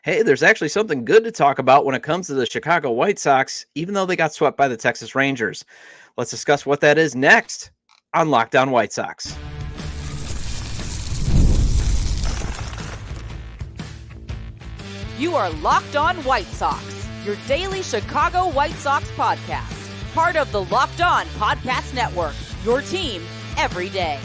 Hey, there's actually something good to talk about when it comes to the Chicago White Sox, even though they got swept by the Texas Rangers. Let's discuss what that is next on Locked On White Sox. You are Locked On White Sox, your daily Chicago White Sox podcast. Part of the Locked On Podcast Network, your team every day.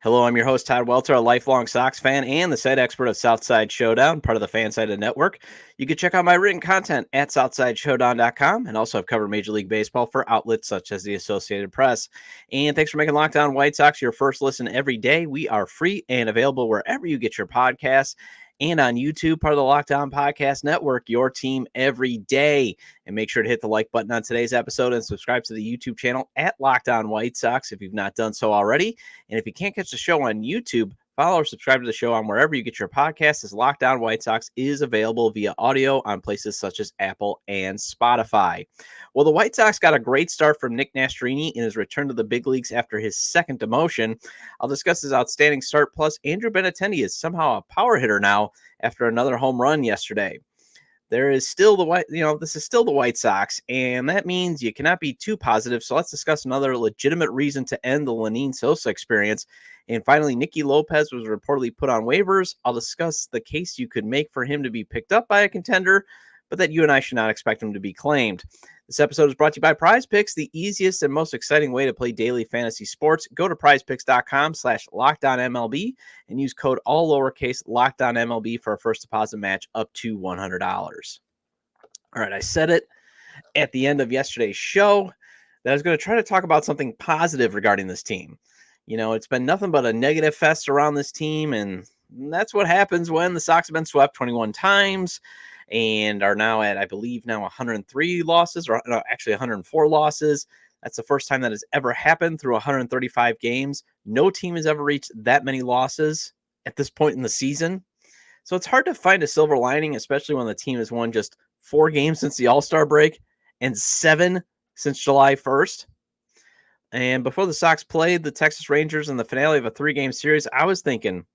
Hello, I'm your host, Todd Welter, a lifelong Sox fan and the site expert of Southside Showdown, part of the Fansided Network. You can check out my written content at SouthsideShowdown.com and also have covered Major League Baseball for outlets such as the Associated Press. And thanks for making Locked On White Sox your first listen every day. We are free and available wherever you get your podcasts and on YouTube, part of the Locked On Podcast Network, your team every day. And make sure to hit the like button on today's episode and subscribe to the YouTube channel at Locked On White Sox if you've not done so already. And if you can't catch the show on YouTube, follow or subscribe to the show on wherever you get your podcasts, as Locked On White Sox is available via audio on places such as Apple and Spotify. Well, the White Sox got a great start from Nick Nastrini in his return to the big leagues after his second demotion. I'll discuss his outstanding start, plus Andrew Benintendi is somehow a power hitter now after another home run yesterday. There is still this is still the White Sox, and that means you cannot be too positive. So let's discuss another legitimate reason to end the Lenyn Sosa experience. And finally, Nicky Lopez was reportedly put on waivers. I'll discuss the case you could make for him to be picked up by a contender, but that you and I should not expect him to be claimed. This episode is brought to you by Prize Picks, the easiest and most exciting way to play daily fantasy sports. Go to prizepicks.com/LockedOnMLB and use code all lowercase LockedOnMLB for a first deposit match up to $100. All right, I said it at the end of yesterday's show that I was going to try to talk about something positive regarding this team. You know, it's been nothing but a negative fest around this team, and that's what happens when the Sox have been swept 21 times and are now at, I believe, 103 losses, or no, actually 104 losses. That's the first time that has ever happened through 135 games. No team has ever reached that many losses at this point in the season. So it's hard to find a silver lining, especially when the team has won just 4 games since the All-Star break and 7 since July 1st. And before the Sox played the Texas Rangers in the finale of a 3-game series, I was thinking,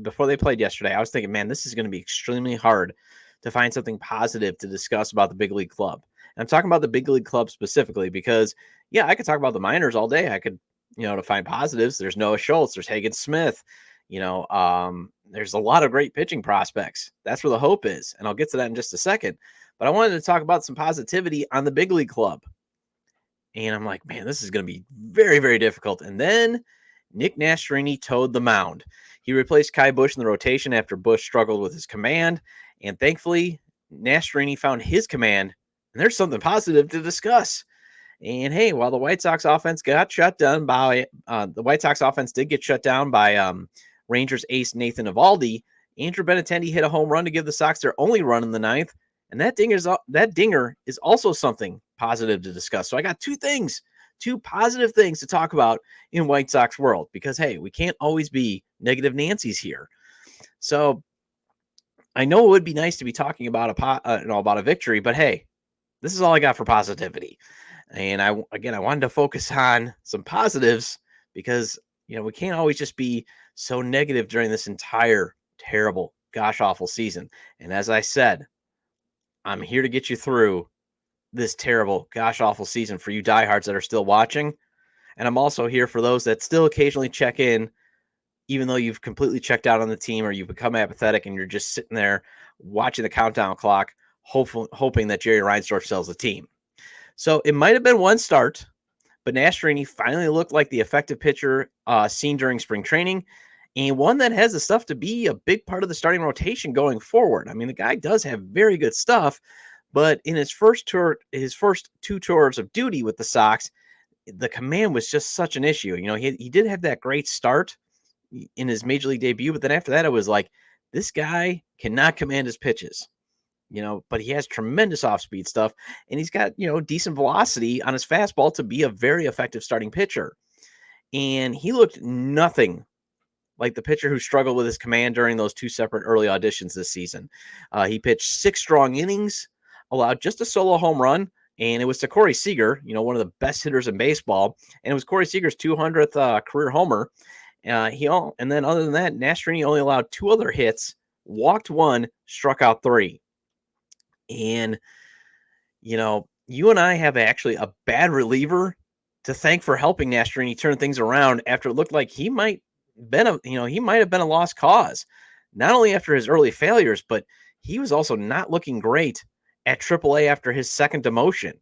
before they played yesterday, I was thinking, man, this is going to be extremely hard to find something positive to discuss about the big league club. And I'm talking about the big league club specifically because, yeah, I could talk about the minors all day. I could, to find positives. There's Noah Schultz. There's Hagen Smith. There's a lot of great pitching prospects. That's where the hope is. And I'll get to that in just a second. But I wanted to talk about some positivity on the big league club. And I'm like, man, this is going to be very, very difficult. And then Nick Nastrini towed the mound. He replaced Kai Bush in the rotation after Bush struggled with his command. And thankfully, Nastrini found his command. And there's something positive to discuss. And hey, while the White Sox offense got shut down by the White Sox offense did get shut down by Rangers ace Nathan Eovaldi, Andrew Benintendi hit a home run to give the Sox their only run in the ninth. And that dinger is also something positive to discuss. So I got two positive things to talk about in White Sox world, because, hey, we can't always be negative Nancy's here. So I know it would be nice to be talking about about a victory, but hey, this is all I got for positivity. And I wanted to focus on some positives because, we can't always just be so negative during this entire terrible, gosh awful season. And as I said, I'm here to get you through this terrible, gosh awful season for you diehards that are still watching. And I'm also here for those that still occasionally check in, even though you've completely checked out on the team or you've become apathetic and you're just sitting there watching the countdown clock, hoping that Jerry Reinsdorf sells the team. So it might have been one start, but Nastrini finally looked like the effective pitcher seen during spring training, and one that has the stuff to be a big part of the starting rotation going forward. I mean, the guy does have very good stuff, but in his first 2 tours of duty with the Sox, the command was just such an issue. He did have that great start in his major league debut, but then after that, it was like, this guy cannot command his pitches, but he has tremendous off-speed stuff, and he's got, decent velocity on his fastball to be a very effective starting pitcher. And he looked nothing like the pitcher who struggled with his command during those 2 separate early auditions this season. He pitched 6 strong innings, allowed just a solo home run, and it was to Corey Seager, one of the best hitters in baseball. And it was Corey Seager's 200th career homer. And then other than that, Nastrini only allowed 2 other hits, walked 1, struck out 3. And, you and I have actually a bad reliever to thank for helping Nastrini turn things around after it looked like he might have been a lost cause. Not only after his early failures, but he was also not looking great at AAA after his second demotion.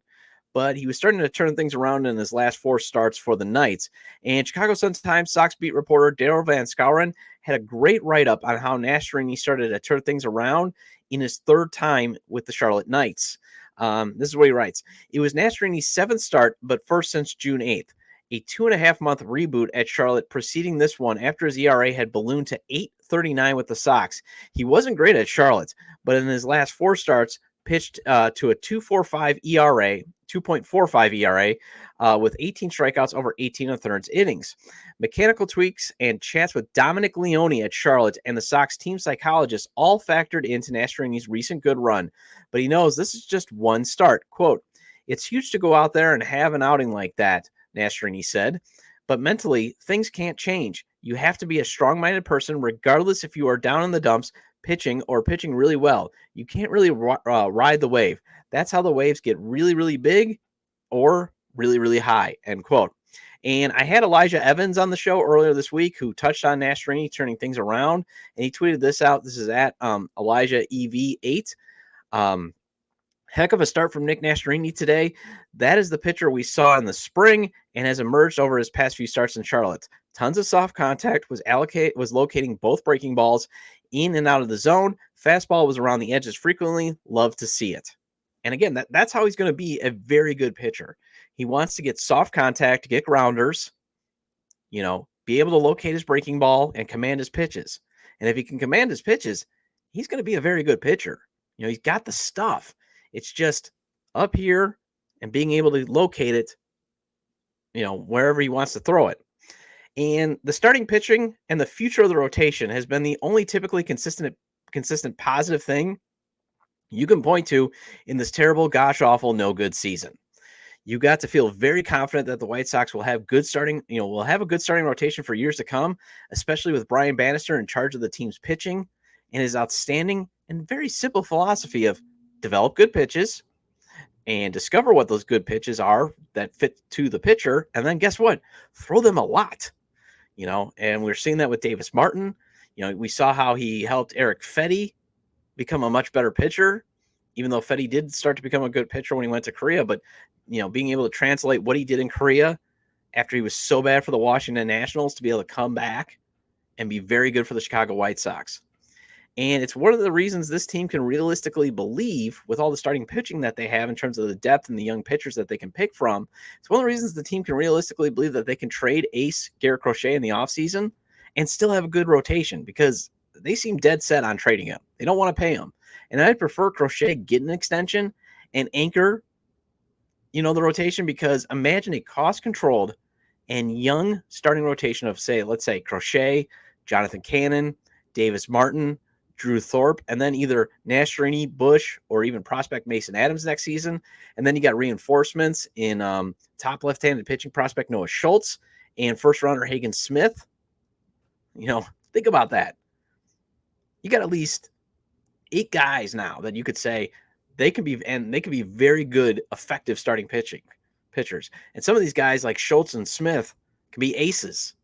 But he was starting to turn things around in his last 4 starts for the Knights. And Chicago Sun-Times Sox beat reporter Daryl Van Schouwen had a great write-up on how Nastrini started to turn things around in his 3rd time with the Charlotte Knights. This is what he writes. It was Nastrini's 7th start, but first since June 8th. A 2.5-month reboot at Charlotte preceding this one after his ERA had ballooned to 8.39 with the Sox. He wasn't great at Charlotte, but in his last 4 starts, pitched to a 2.45 ERA, 2.45 ERA, with 18 strikeouts over 18 1/3 innings. Mechanical tweaks and chats with Dominic Leone at Charlotte and the Sox team psychologist all factored into Nastrini's recent good run, but he knows this is just one start. Quote, "It's huge to go out there and have an outing like that," Nastrini said, "but mentally, things can't change. You have to be a strong-minded person regardless if you are down in the dumps, pitching or pitching really well. You can't really ride the wave. That's how the waves get really, really big or really, really high," end quote. And I had Elijah Evans on the show earlier this week who touched on Nastrini turning things around, and he tweeted this out. This is at Elijah EV8. Heck of a start from Nick Nastrini today. That is the pitcher we saw in the spring and has emerged over his past few starts in Charlotte. Tons of soft contact, was locating both breaking balls in and out of the zone. Fastball was around the edges frequently. Love to see it. And again, that's how he's going to be a very good pitcher. He wants to get soft contact, get grounders, be able to locate his breaking ball and command his pitches. And if he can command his pitches, he's going to be a very good pitcher. He's got the stuff. It's just up here and being able to locate it, wherever he wants to throw it. And the starting pitching and the future of the rotation has been the only typically consistent positive thing you can point to in this terrible, gosh awful, no good season. You got to feel very confident that the White Sox will have a good starting rotation for years to come, especially with Brian Bannister in charge of the team's pitching and his outstanding and very simple philosophy of develop good pitches and discover what those good pitches are that fit to the pitcher. And then guess what? Throw them a lot, and we're seeing that with Davis Martin. We saw how he helped Eric Fetty become a much better pitcher, even though Fetty did start to become a good pitcher when he went to Korea. But, being able to translate what he did in Korea after he was so bad for the Washington Nationals to be able to come back and be very good for the Chicago White Sox. And it's one of the reasons this team can realistically believe, with all the starting pitching that they have in terms of the depth and the young pitchers that they can pick from, it's one of the reasons the team can realistically believe that they can trade ace Garrett Crochet in the offseason and still have a good rotation, because they seem dead set on trading him. They don't want to pay him. And I'd prefer Crochet get an extension and anchor, the rotation, because imagine a cost-controlled and young starting rotation of, let's say Crochet, Jonathan Cannon, Davis Martin, Drew Thorpe, and then either Nastrini, Bush, or even prospect Mason Adams next season. And then you got reinforcements in top left-handed pitching prospect Noah Schultz and first-rounder Hagen Smith. Think about that. You got at least 8 guys now that you could say they can be very good, effective starting pitchers. And some of these guys like Schultz and Smith can be aces.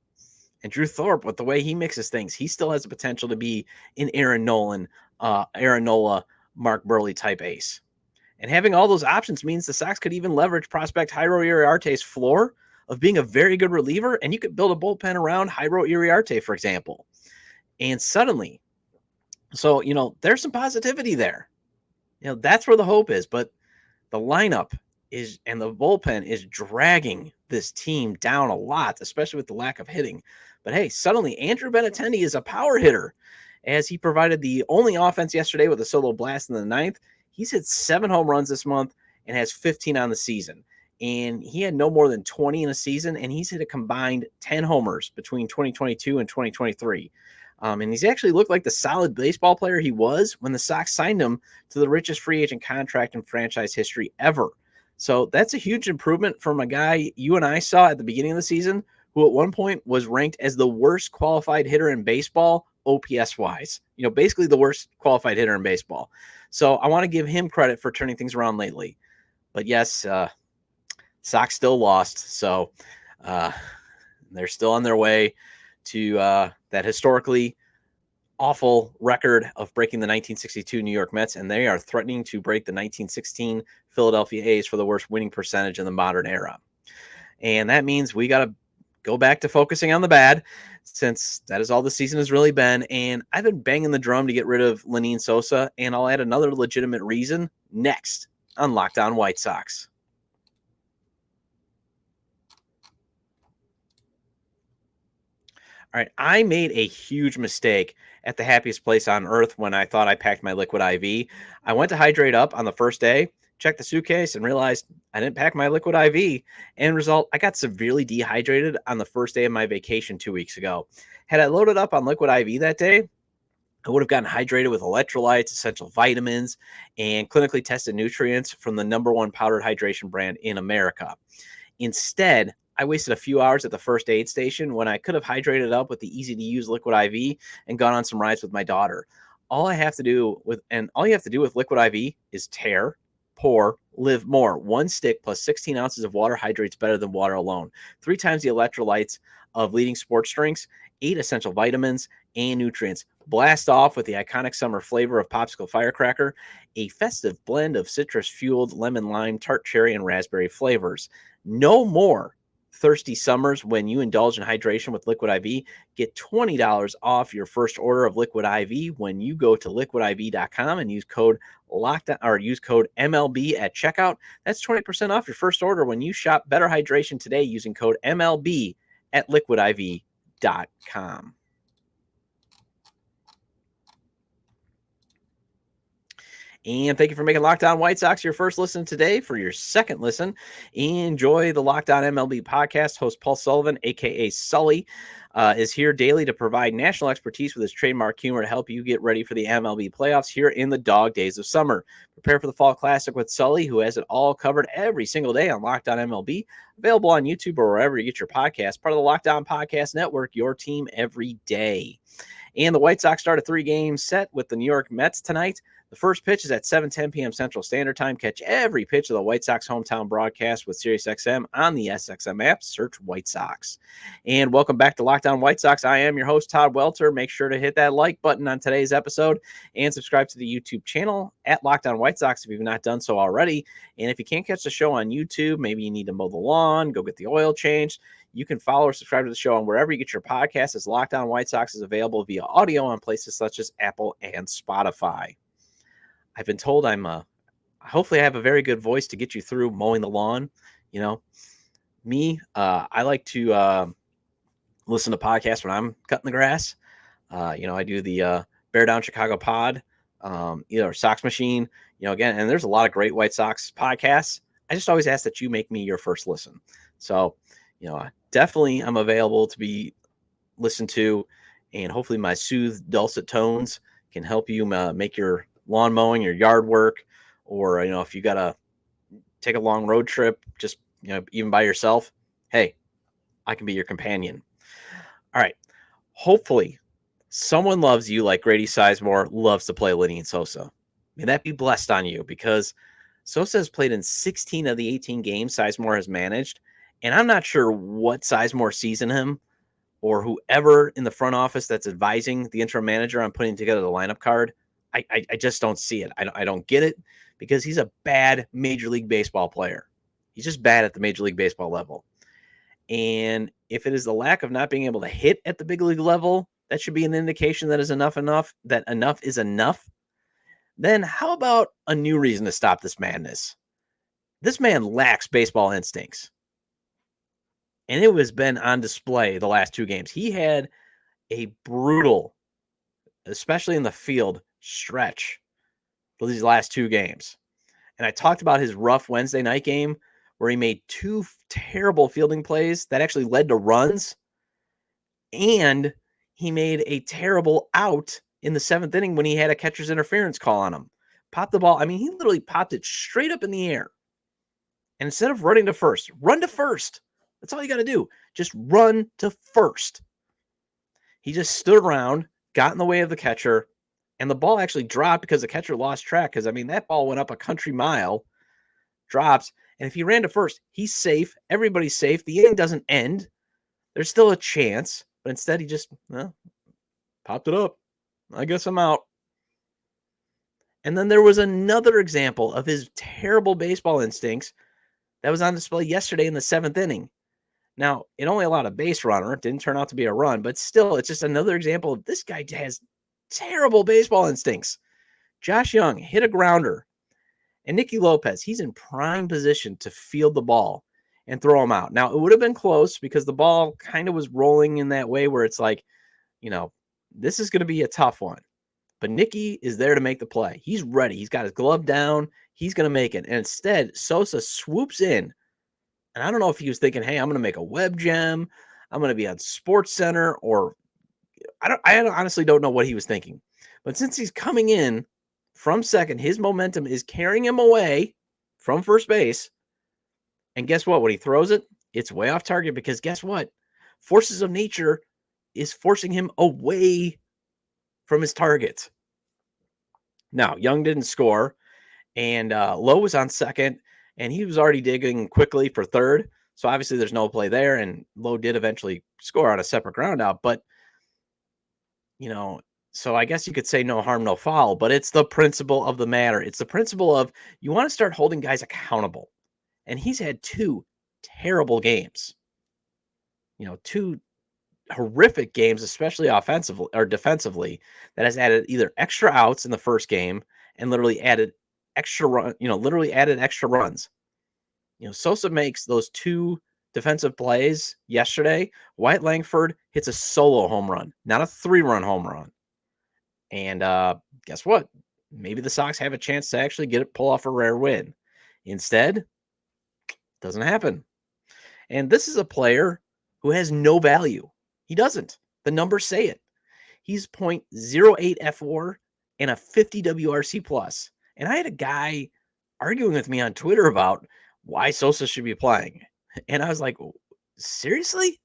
And Drew Thorpe, with the way he mixes things, he still has the potential to be an Aaron Nola, Mark Burley type ace. And having all those options means the Sox could even leverage prospect Jairo Iriarte's floor of being a very good reliever, and you could build a bullpen around Jairo Iriarte, for example. And suddenly, there's some positivity there. That's where the hope is. But the lineup and the bullpen is dragging this team down a lot, especially with the lack of hitting. But hey, suddenly Andrew Benintendi is a power hitter, as he provided the only offense yesterday with a solo blast in the 9th. He's hit 7 home runs this month and has 15 on the season. And he had no more than 20 in a season, and he's hit a combined 10 homers between 2022 and 2023. And he's actually looked like the solid baseball player he was when the Sox signed him to the richest free agent contract in franchise history ever. So that's a huge improvement from a guy you and I saw at the beginning of the season who at one point was ranked as the worst qualified hitter in baseball, OPS wise. Basically the worst qualified hitter in baseball. So I want to give him credit for turning things around lately. But yes, Sox still lost. So they're still on their way to that historically awful record of breaking the 1962 New York Mets, and they are threatening to break the 1916 Philadelphia A's for the worst winning percentage in the modern era. And that means we got to go back to focusing on the bad, since that is all the season has really been. And I've been banging the drum to get rid of Lenyn Sosa, and I'll add another legitimate reason next on Locked On White Sox. All right, I made a huge mistake at the happiest place on earth when I thought I packed my liquid IV. I went to hydrate up on the first day, checked the suitcase, and realized I didn't pack my liquid IV. End result, I got severely dehydrated on the first day of my vacation 2 weeks ago. Had I loaded up on liquid IV that day, I would have gotten hydrated with electrolytes, essential vitamins, and clinically tested nutrients from the #1 powdered hydration brand in America. Instead, I wasted a few hours at the first aid station when I could have hydrated up with the easy-to-use liquid IV and gone on some rides with my daughter. All you have to do with liquid IV is tear, pour, live more. One stick plus 16 ounces of water hydrates better than water alone. 3 times the electrolytes of leading sports drinks, 8 essential vitamins and nutrients. Blast off with the iconic summer flavor of Popsicle Firecracker, a festive blend of citrus-fueled lemon, lime, tart cherry, and raspberry flavors. No more thirsty summers when you indulge in hydration with Liquid IV. Get $20 off your first order of Liquid IV when you go to liquidiv.com and use code MLB at checkout. That's 20% off your first order when you shop Better Hydration today using code MLB at liquidiv.com. And thank you for making Locked On White Sox your first listen today. For your second listen, enjoy the Locked On MLB podcast. Host Paul Sullivan, a.k.a. Sully, is here daily to provide national expertise with his trademark humor to help you get ready for the MLB playoffs here in the dog days of summer. Prepare for the Fall Classic with Sully, who has it all covered every single day on Locked On MLB. Available on YouTube or wherever you get your podcast. Part of the Locked On Podcast Network, your team every day. And the White Sox start a 3-game set with the New York Mets tonight. The first pitch is at 7:10 p.m. Central Standard Time. Catch every pitch of the White Sox hometown broadcast with SiriusXM on the SXM app. Search White Sox. And welcome back to Locked On White Sox. I am your host, Todd Welter. Make sure to hit that like button on today's episode and subscribe to the YouTube channel at Locked On White Sox if you've not done so already. And if you can't catch the show on YouTube, maybe you need to mow the lawn, go get the oil changed, you can follow or subscribe to the show on wherever you get your podcasts, as Locked On White Sox is available via audio on places such as Apple and Spotify. I've been told hopefully I have a very good voice to get you through mowing the lawn. I like to listen to podcasts when I'm cutting the grass. I do the Bear Down Chicago pod, either Sox Machine, again, and there's a lot of great White Sox podcasts. I just always ask that you make me your first listen. So, definitely I'm available to be listened to, and hopefully my soothed, dulcet tones can help you make your lawn mowing, your yard work, or, if you got to take a long road trip, just, even by yourself, hey, I can be your companion. All right. Hopefully someone loves you like Grady Sizemore loves to play Lenyn Sosa. May that be blessed on you, because Sosa has played in 16 of the 18 games Sizemore has managed. And I'm not sure what Sizemore sees in him, or whoever in the front office that's advising the interim manager on putting together the lineup card. I just don't see it. I don't get it, because he's a bad Major League Baseball player. He's just bad at the Major League Baseball level. And if it is the lack of not being able to hit at the big league level, that should be an indication that enough is enough. Then how about a new reason to stop this madness? This man lacks baseball instincts. And it has been on display the last 2 games. He had a brutal, especially in the field, stretch for these last 2 games. And I talked about his rough Wednesday night game where he made 2 terrible fielding plays that actually led to runs. And he made a terrible out in the 7th inning when he had a catcher's interference call on him. Popped the ball. I mean, he literally popped it straight up in the air. And instead of running to first, run to first. That's all you got to do. Just run to first. He just stood around, got in the way of the catcher, and the ball actually dropped because the catcher lost track. Because, I mean, that ball went up a country mile, drops, and if he ran to first, he's safe. Everybody's safe. The inning doesn't end. There's still a chance, but instead he just popped it up. I guess I'm out. And then there was another example of his terrible baseball instincts that was on display yesterday in the 7th inning. Now, it only allowed a base runner. It didn't turn out to be a run, but still, it's just another example of this guy has terrible baseball instincts. Josh Young hit a grounder, and Nicky Lopez, he's in prime position to field the ball and throw him out. Now, it would have been close because the ball kind of was rolling in that way where it's like, this is going to be a tough one. But Nicky is there to make the play. He's ready. He's got his glove down. He's going to make it. And instead, Sosa swoops in. And I don't know if he was thinking, hey, I'm going to make a web gem. I'm going to be on Sports Center, or I honestly don't know what he was thinking. But since he's coming in from second, his momentum is carrying him away from first base. And guess what? When he throws it, it's way off target because guess what? Forces of nature is forcing him away from his target. Now, Young didn't score, and Lowe was on second, and he was already digging quickly for third. So obviously there's no play there, and Lowe did eventually score on a separate ground out. But, so I guess you could say no harm, no foul, but it's the principle of the matter. It's the principle of you want to start holding guys accountable. And he's had 2 terrible games, 2 horrific games, especially offensively or defensively, that has added either extra outs in the first game and literally added extra runs. Sosa makes those 2 defensive plays yesterday. White Langford hits a solo home run, not a 3-run home run. And guess what? Maybe the Sox have a chance to actually pull off a rare win. Instead, doesn't happen. And this is a player who has no value. He doesn't. The numbers say it. He's .08 F4 and a 50 WRC plus. And I had a guy arguing with me on Twitter about why Sosa should be playing. And I was like, seriously?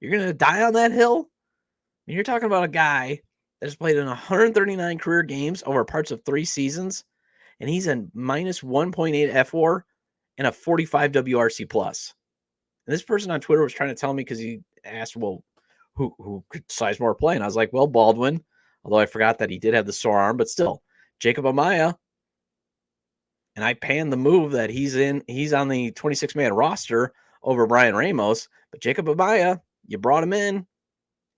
You're going to die on that hill? You're talking about a guy that has played in 139 career games over parts of 3 seasons, and he's in minus 1.8 F4 and a 45 WRC plus. And this person on Twitter was trying to tell me because he asked, well, who could Sizemore play? And I was like, well, Baldwin, although I forgot that he did have the sore arm, but still, Jacob Amaya. And I panned the move that he's on the 26-man roster over Brian Ramos. But Jacob Amaya, you brought him in.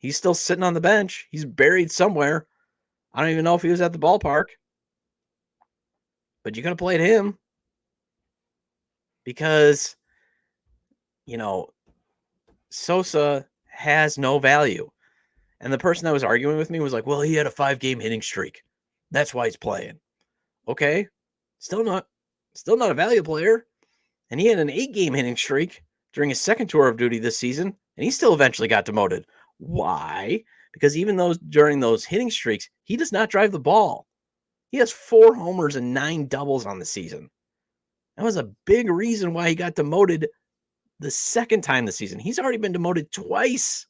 He's still sitting on the bench. He's buried somewhere. I don't even know if he was at the ballpark. But you could have played him because, Sosa has no value. And the person that was arguing with me was like, well, he had a 5-game hitting streak. That's why he's playing. Okay. Still not a value player. And he had an 8-game hitting streak during his second tour of duty this season, and he still eventually got demoted. Why? Because even during those hitting streaks, he does not drive the ball. He has 4 homers and 9 doubles on the season. That was a big reason why he got demoted the second time this season. He's already been demoted twice.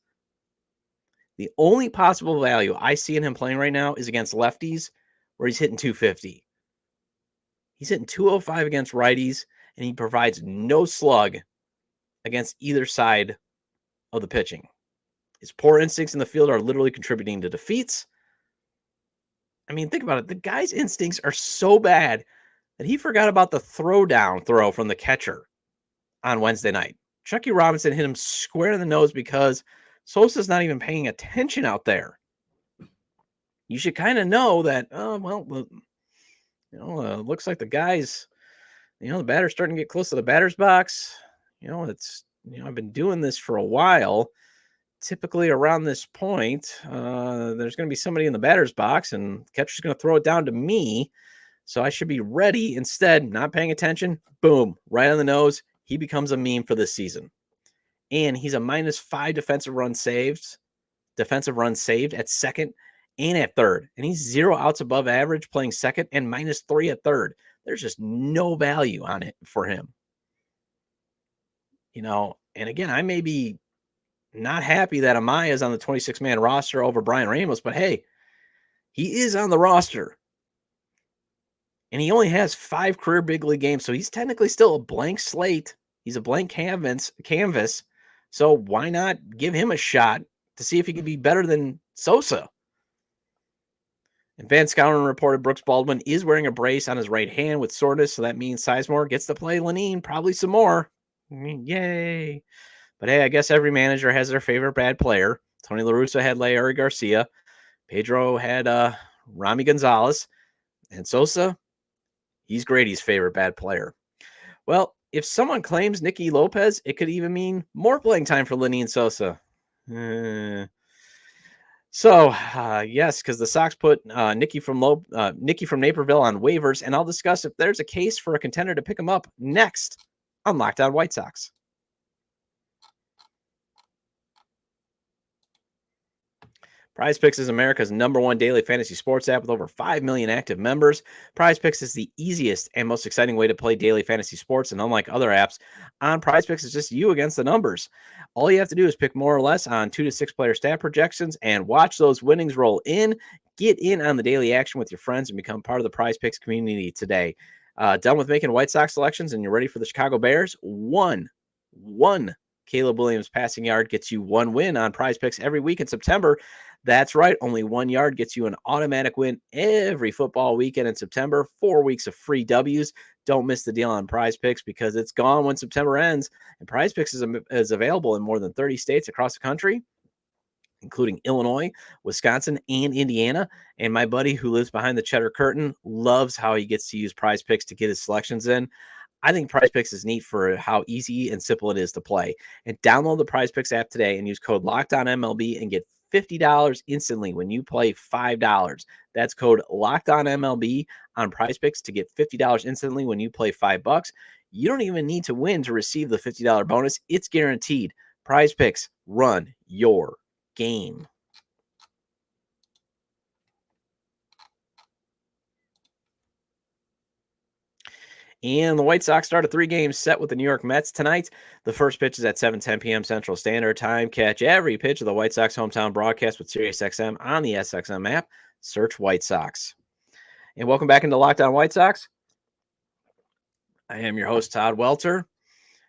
The only possible value I see in him playing right now is against lefties, where he's hitting 250. He's hitting 205 against righties, and he provides no slug against either side of the pitching. His poor instincts in the field are literally contributing to defeats. I mean, think about it. The guy's instincts are so bad that he forgot about the throw from the catcher on Wednesday night. Chucky Robinson hit him square in the nose because Sosa's not even paying attention out there. You should kind of know that, looks like the guys, the batter's starting to get close to the batter's box. I've been doing this for a while. Typically around this point, there's going to be somebody in the batter's box and the catcher's going to throw it down to me. So I should be ready. Instead, not paying attention. Boom, right on the nose. He becomes a meme for this season. And he's a -5 defensive run saved at second and at third. And he's 0 outs above average playing second and -3 at third. There's just no value on it for him. And again, I may be not happy that Amaya is on the 26-man roster over Brian Ramos, but hey, he is on the roster. And he only has 5 career big league games, so he's technically still a blank slate. He's a blank canvas. So why not give him a shot to see if he can be better than Sosa? And Van Scouren reported Brooks Baldwin is wearing a brace on his right hand with soreness, so that means Sizemore gets to play Lenyn, probably some more. Yay. But hey, I guess every manager has their favorite bad player. Tony La Russa had Larry Garcia. Pedro had Rami Gonzalez. And Sosa, he's Grady's favorite bad player. Well, if someone claims Nicky Lopez, it could even mean more playing time for Lenyn Sosa. Yes, because the Sox put Nicky from Naperville on waivers, and I'll discuss if there's a case for a contender to pick him up next on Locked On White Sox. PrizePicks is America's #1 daily fantasy sports app with over 5 million active members. PrizePicks is the easiest and most exciting way to play daily fantasy sports, and unlike other apps, on PrizePicks it's just you against the numbers. All you have to do is pick more or less on 2 to 6 player stat projections and watch those winnings roll in. Get in on the daily action with your friends and become part of the PrizePicks community today. Done with making White Sox selections and you're ready for the Chicago Bears? One Caleb Williams passing yard gets you 1 win on PrizePicks every week in September. That's right. Only 1 yard gets you an automatic win every football weekend in September. 4 weeks of free W's. Don't miss the deal on PrizePicks because it's gone when September ends. And PrizePicks is available in more than 30 states across the country, including Illinois, Wisconsin, and Indiana. And my buddy who lives behind the Cheddar Curtain loves how he gets to use PrizePicks to get his selections in. I think PrizePicks is neat for how easy and simple it is to play. And download the PrizePicks app today and use code LOCKEDONMLB and get $50 instantly when you play $5. That's code LOCKEDONMLB on PrizePicks to get $50 instantly when you play $5. You don't even need to win to receive the $50 bonus. It's guaranteed. PrizePicks, run your game. And the White Sox start a 3-game set with the New York Mets tonight. The first pitch is at 7:10 p.m. Central Standard Time. Catch every pitch of the White Sox hometown broadcast with SiriusXM on the SXM app. Search White Sox. And welcome back into Locked On White Sox. I am your host, Todd Welter.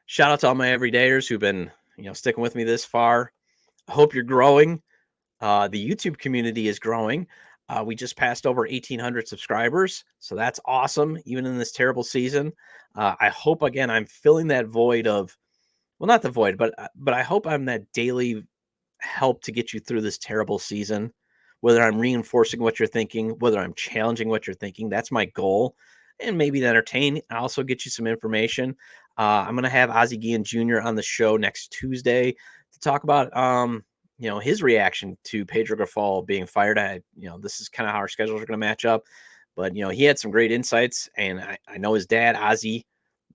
Shout out to all my everydayers who've been, sticking with me this far. I hope you're growing. The YouTube community is growing. We just passed over 1,800 subscribers, so that's awesome, even in this terrible season. I hope, again, I'm filling that void of, well, not the void, but I hope I'm that daily help to get you through this terrible season, whether I'm reinforcing what you're thinking, whether I'm challenging what you're thinking. That's my goal, and maybe entertain. I also get you some information. I'm going to have Ozzie Guillen Jr. on the show next Tuesday to talk about his reaction to Pedro Grifol being fired. This is kind of how our schedules are going to match up. But, he had some great insights. And I know his dad, Ozzie,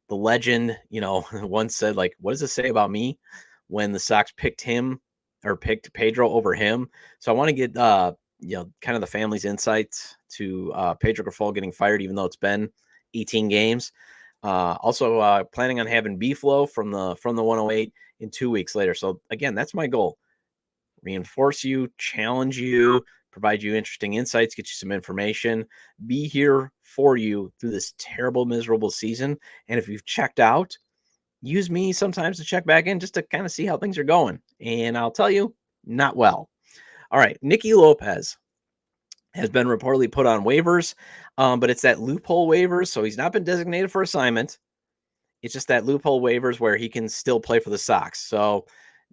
the legend, once said, like, what does it say about me when the Sox picked him or picked Pedro over him? So I want to get, kind of the family's insights to Pedro Grifol getting fired, even though it's been 18 games. Also planning on having B-Flow from the 108 in 2 weeks later. So, again, that's my goal. Reinforce you, challenge you, provide you interesting insights, get you some information, be here for you through this terrible, miserable season. And if you've checked out, use me sometimes to check back in just to kind of see how things are going. And I'll tell you, not well. All right, Nicky Lopez has been reportedly put on waivers, but it's that loophole waivers, so he's not been designated for assignment. It's just that loophole waivers where he can still play for the Sox. So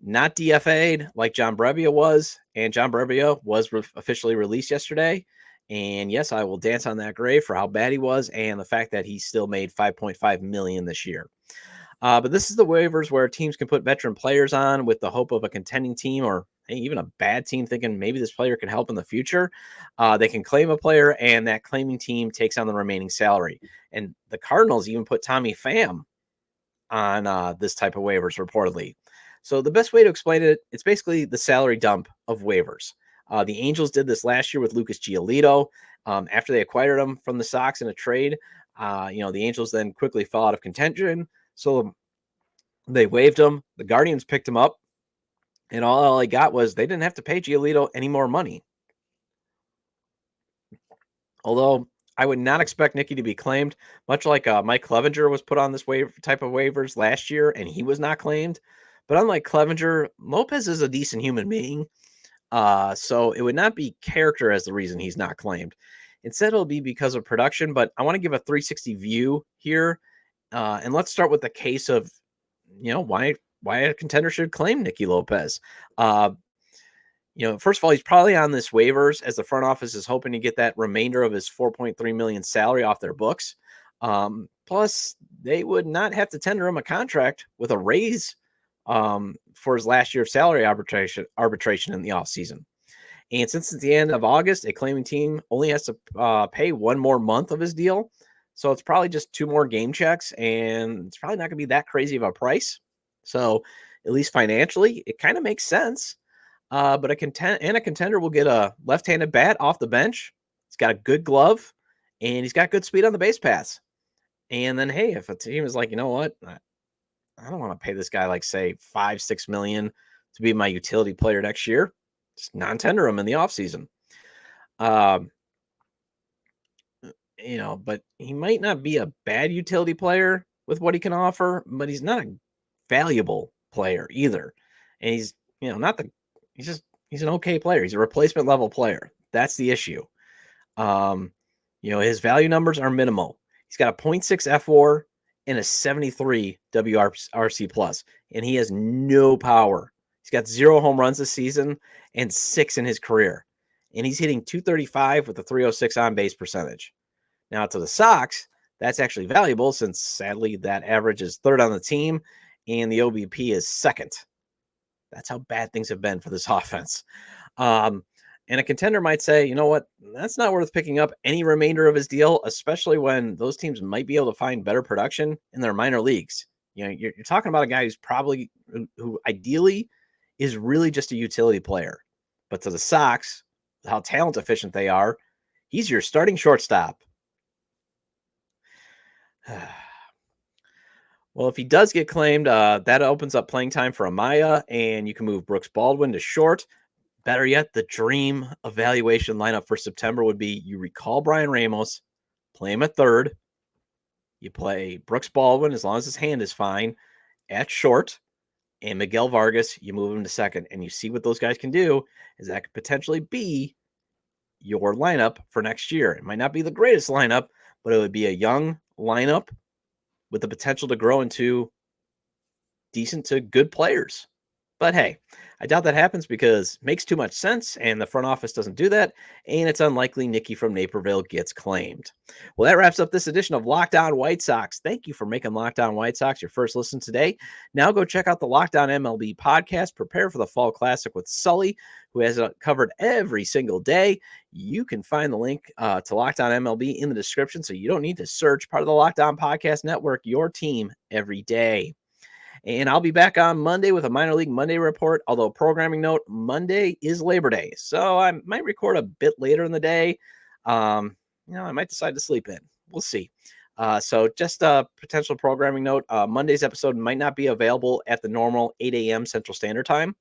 not DFA'd like John Brebbia was, and John Brebbia was officially released yesterday. And yes, I will dance on that grave for how bad he was and the fact that he still made $5.5 million this year. But this is the waivers where teams can put veteran players on with the hope of a contending team or even a bad team thinking maybe this player could help in the future. They can claim a player, and that claiming team takes on the remaining salary. And the Cardinals even put Tommy Pham on this type of waivers reportedly. So the best way to explain it, it's basically the salary dump of waivers. The Angels did this last year with Lucas Giolito. After they acquired him from the Sox in a trade, the Angels then quickly fell out of contention. So They waived him. The Guardians picked him up. And all I got was they didn't have to pay Giolito any more money. Although I would not expect Nicky to be claimed, much like Mike Clevenger was put on this type of waivers last year, and he was not claimed. But unlike Clevenger, Lopez is a decent human being. So it would not be character as the reason he's not claimed. Instead, it'll be because of production. But I want to give a 360 view here. And let's start with the case of, why a contender should claim Nicky Lopez. First of all, he's probably on this waivers as the front office is hoping to get that remainder of his $4.3 million salary off their books. Plus, they would not have to tender him a contract with a raise for his last year of salary arbitration in the offseason. And since it's the end of August, a claiming team only has to pay one more month of his deal. So it's probably just 2 more game checks, and it's probably not going to be that crazy of a price. So at least financially, it kind of makes sense. But a contender will get a left-handed bat off the bench. He's got a good glove, and he's got good speed on the base paths. And then, hey, if a team is like, you know what, I don't want to pay this guy like, say, $5-6 million to be my utility player next year, just non-tender him in the offseason. But he might not be a bad utility player with what he can offer, but he's not a valuable player either. And he's, he's an okay player. He's a replacement level player. That's the issue. His value numbers are minimal. He's got a 0.6 FWAR and a 73 WRC plus, and he has no power. He's got 0 home runs this season and 6 in his career. And he's hitting .235 with a .306 on base percentage. Now, to the Sox, that's actually valuable since, sadly, that average is 3rd on the team and the OBP is 2nd. That's how bad things have been for this offense. And a contender might say, you know what, that's not worth picking up any remainder of his deal, especially when those teams might be able to find better production in their minor leagues. You're talking about a guy who ideally is really just a utility player. But to the Sox, how talent efficient they are, he's your starting shortstop. Well, if he does get claimed, that opens up playing time for Amaya, and you can move Brooks Baldwin to short. Better yet, the dream evaluation lineup for September would be you recall Brian Ramos, play him at 3rd. You play Brooks Baldwin, as long as his hand is fine, at short. And Miguel Vargas, you move him to 2nd. And you see what those guys can do, is that could potentially be your lineup for next year. It might not be the greatest lineup, but it would be a young lineup with the potential to grow into decent to good players. But hey, I doubt that happens because it makes too much sense, and the front office doesn't do that, and it's unlikely Nicky from Naperville gets claimed. Well, that wraps up this edition of Locked On White Sox. Thank you for making Locked On White Sox your first listen today. Now go check out the Locked On MLB podcast. Prepare for the Fall Classic with Sully, who has it covered every single day. You can find the link to Locked On MLB in the description, so you don't need to search. Part of the Locked On Podcast Network, your team every day. And I'll be back on Monday with a Minor League Monday report, although programming note, Monday is Labor Day. So I might record a bit later in the day. I might decide to sleep in. We'll see. So just a potential programming note, Monday's episode might not be available at the normal 8 a.m. Central Standard Time.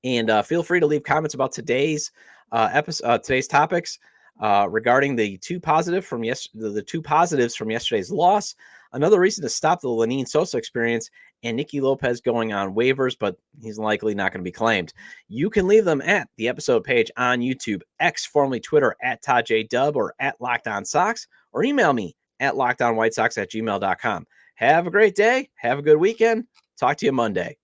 And feel free to leave comments about today's topics regarding the 2 positives from yesterday's loss. Another reason to stop the Lenyn Sosa experience, and Nicky Lopez going on waivers, but he's likely not going to be claimed. You can leave them at the episode page on YouTube, X, formerly Twitter, at Todd J. Dub, or at Locked On Sox, or email me at lockedonwhitesox@gmail.com. Have a great day. Have a good weekend. Talk to you Monday.